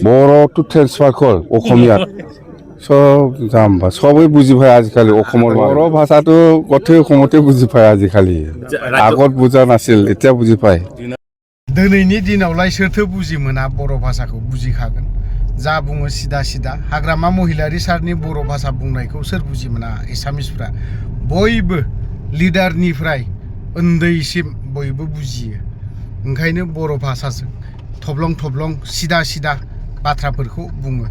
Boro to transfer call Asamiya সব জাম্বা সবই বুজি পায় আজিকালি অসমৰ বড়ো ভাষাটো কথে অসমতে বুজি পায় আজিকালি আগত বুজা নাছিল এতিয়া বুজি পায় दिनैनि दिनावलाय सोरथो बुजि मोना बर' भाषाखौ बुजिखागोन जा बुङो सिदा सिदा हाग्रामा महिलारि सारनि बर' भाषा बुंनायखौ सोर बुजि मोना एसामिसफ्रा बयबो लिडारनिफ्राय उन्दैसिम बयबो बुजियो ओंखायनो बर' भाषाजों थब्लं थब्लं सिदा सिदा बाथ्राफोरखौ बुङो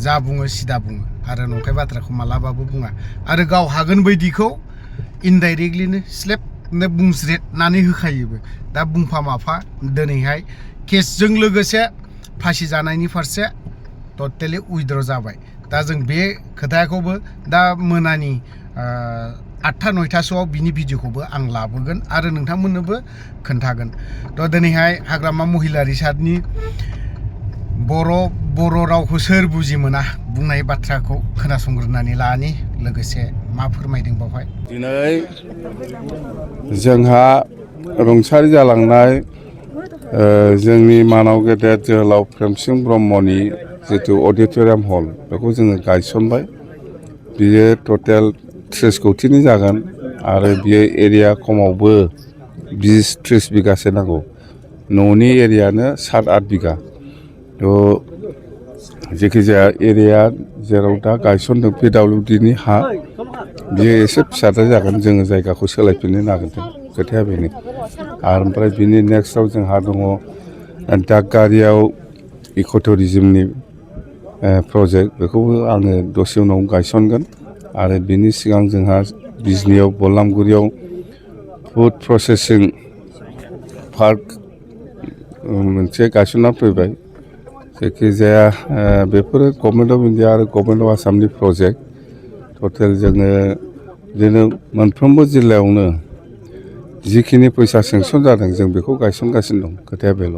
जा बुङो सिदा बुङो आरो नंखाय बाथ्राखौ मालाबाबो बुङा आरो गाव हागोन बायदिखौ इनडाइरेक्टलिनो स्लेप बुंज्रेदनानै होखायोबो दा बुंफा माफा दिनैहाय केसजों लोगोसे फासि जानायनि फारसे टटेलि उइद्र जाबाय दा जों बे खोथाखौबो दा मोनानि 8टा 9टासोआव बिनि भिडिअखौबो आं लाबोगोन आरो नोंथांमोननोबो खोन्थागोन थ' दिनैहाय हाग्रामा महिलारि सारनि बर' रावखौ सोर बुजि मोना बुंनाय बाथ्राखौ खोनासंग्रोनानै लानि लोगोसे मा फोरमायदों बावहाय दिनै जोंहा रुंसारि जालांनाय जोंनि मानाव गेदेर जोहोलाव प्रेमसिं ब्रह्मनि जितु अडिट'रियाम हल बेखौ जोङो गायसनबाय बियो टटेल 30 कौटिनि जागोन आरो बियो एरिया खमावबो 20-30 बिगासो नांगौ न'नि एरियानो 7-8 बिगा थ' जेखि जाया एरिया जेराव दा गायसनदों PWDनि हा बियो एसे फिसाद्राय जागोन जोङो जायगाखौ सोलायफिननो नागिरदों खोथाया बेनो आरो ओमफ्राय बिनि नेक्स्टआव जोंहा दङ दागगारियाव इक'टुरिजमनि प्रजेक्ट बेखौबो आङो दसे उनाव गायसनगोन आरो बिनि सिगां जोंहा बिजनियाव बलामगुरियाव फुड प्रसेसिं पार्क मोनसे गायसनना फैबाय जायखिजाया बेफोरो गभर्नमेन्ट अफ इन्डिया आरो गभर्नमेन्ट अफ आसामनि प्रजेक्ट टटेल जोङो बिदिनो मोनफ्रोमबो जिल्लायावनो जिखिनि फैसा सेंसन जादों जों बेखौ गायसनगासिनो दं खोथाया बेल'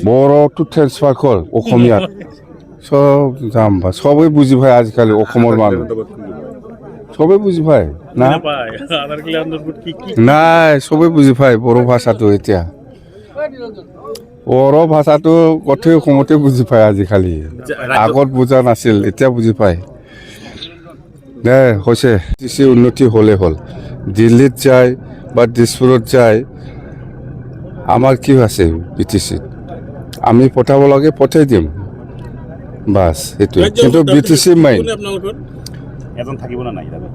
बर' टु ट्रेन्सफार कल অসমীয়া সব জাম্বা সবই বুজি পায় আজিকালি অসমৰ মানুহ সবে বুজি পায় না নাই সবে বুজি পায় बर' ভাষাটো এতিয়া बर' ভাষাটো কথে অসমতে বুজি পায় আজিকালি আগত বুজা নাছিল এতিয়া বুজি পায় দে হৈছে কিছু উন্নতি হলে হল দিল্লীত যায় বা দিছপুৰত যায় আমাৰ কি আছে বিটিসি আমি পঠাব লাগে পঠাই দিম বাস এটো কিন্তু বিটিসি মাইন এজন থাকিব না নাই দাবি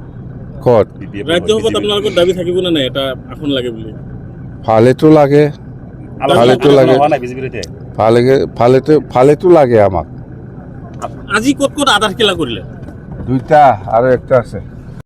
কত ৰাজ্য সভাত আপোনালোকৰ দাবী থাকিব না নাই এটা আসন লাগে বুলি ফালেটো লাগে ফালেটো লাগে আমাক আজি ক'ত ক'ত আধাৰ কিলা কৰিলে দুইটা আৰু একটা আছে